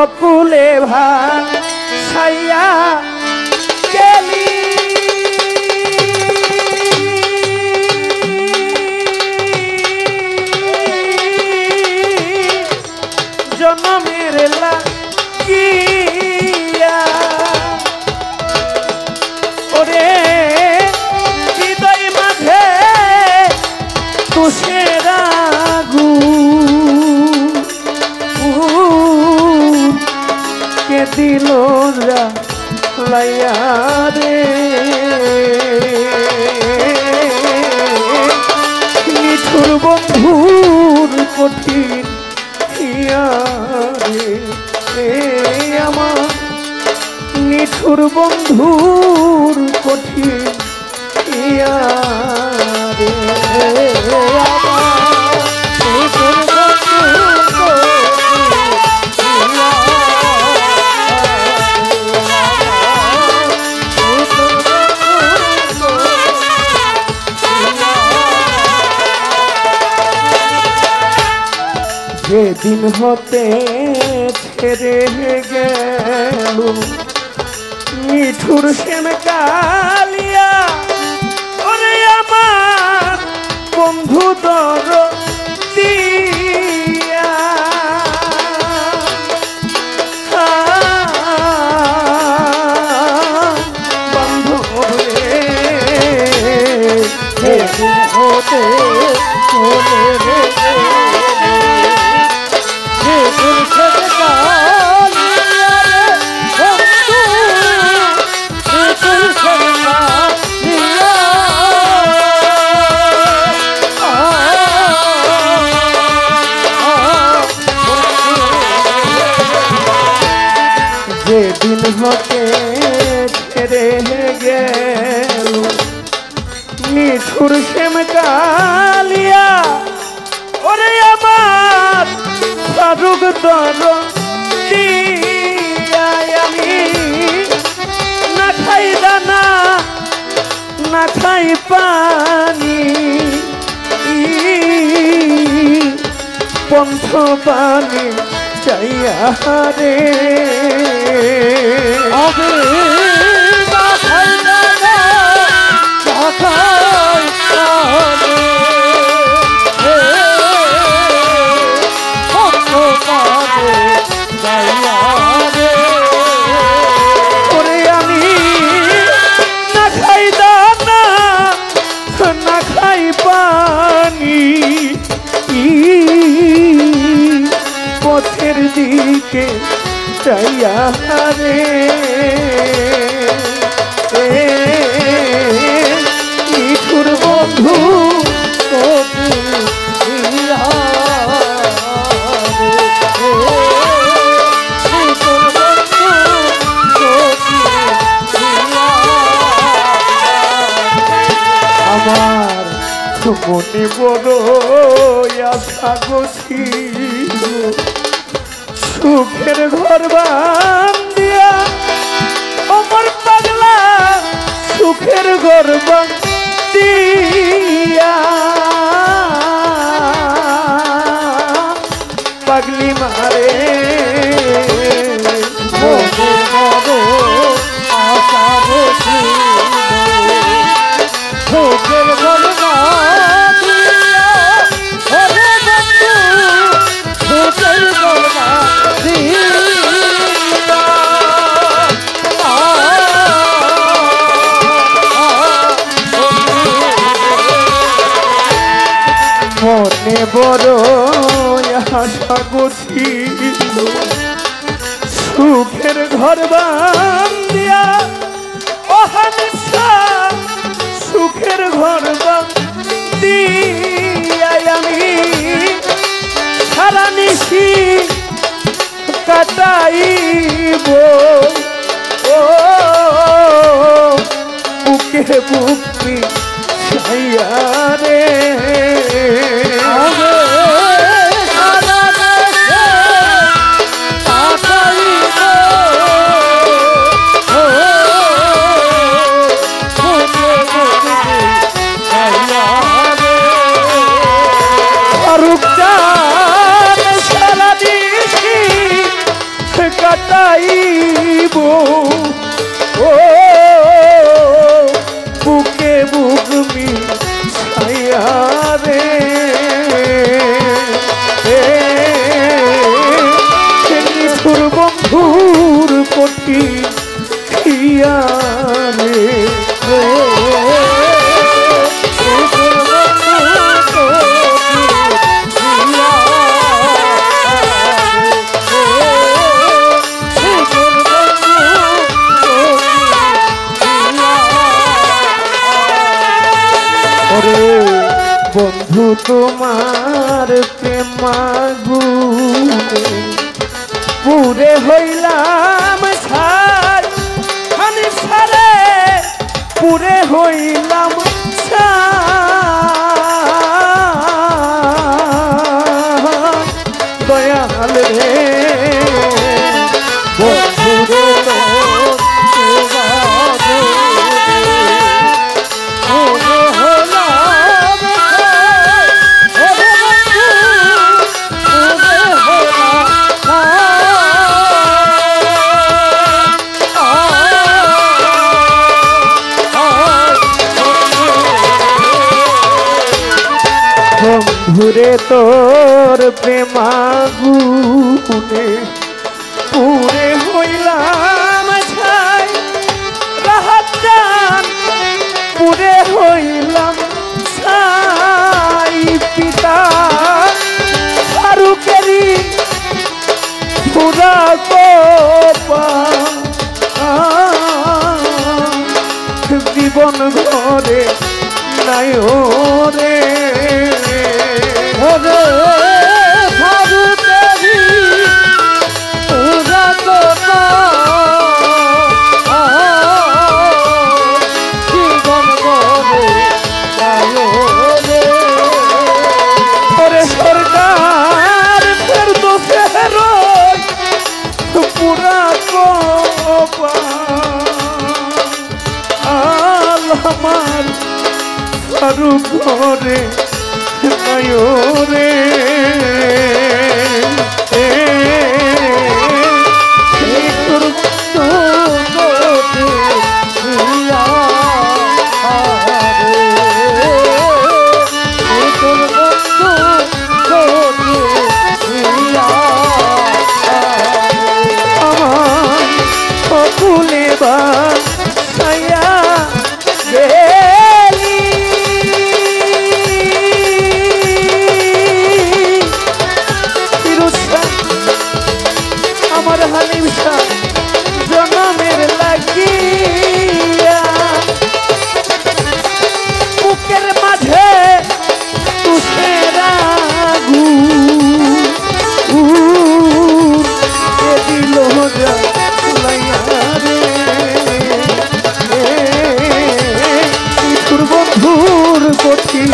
অকুলে ভাসাইয়া গেলি জনমের লাগিয়া ওরে হৃদয় মাঝে তুষের আগুন কে দিল লাইয়া রে নিঠুর বন্ধুর কঠিন রে আমার নিঠুর বন্ধুর কঠিন রে যেদিন হতে ছেড়ে গেল মিঠুর সেন কালিয়া ওরে আমার বন্ধু দর দিয়া বন্ধু রে যেদিন হতে ছেড়ে যেদিন হতে ছেড়ে গেল মিঠুর শ্যাম কালিয়া ওরে আমার ফারুক দর আমি না খাই দানা না খাই পানি পন্থ পানি চাইয়া রে ওরে আমি না খাই দানা না খাই পানি পথের দিকে চাইয়া রে মিঠুর বন্ধু আমার মনে বড় আশা গছিল সুখের ঘর বান্ধিয়া আমার পাগলা সুখের ঘর বান্ধিয়া পাগলি মারে আশা সুখের ঘর মনে বড় আশা গছিল সুখের ঘর বান্ধিয়া অহানিশা সুখের ঘর বান্ধিয়া আমি সারা নিশি কাটাইব ও বুকে বুকটি ছাইয়া রে ও বুকে বুক মিশাইয়া রে নিঠুর বন্ধুর কটি খিয়া রে বন্ধু তোমার প্রেমাগুনে পুরে হইলাম ছাই খানি সারে পুরে হইলাম দয়াল রে বন্ধু ঘুরে তোর প্রেমাগুনে পুরে হইলাম ছাই রাহাত জান পুরে হইলাম ছাই পিতা ফারুকেরি পুরা কোপা জীবন ঘরে নাই রে আমার আরু ঘরে নয়রে আমার সকলে বা জনমের লাগিয়া বুকের মাঝে তুষের দিল বন্ধুর কঠিন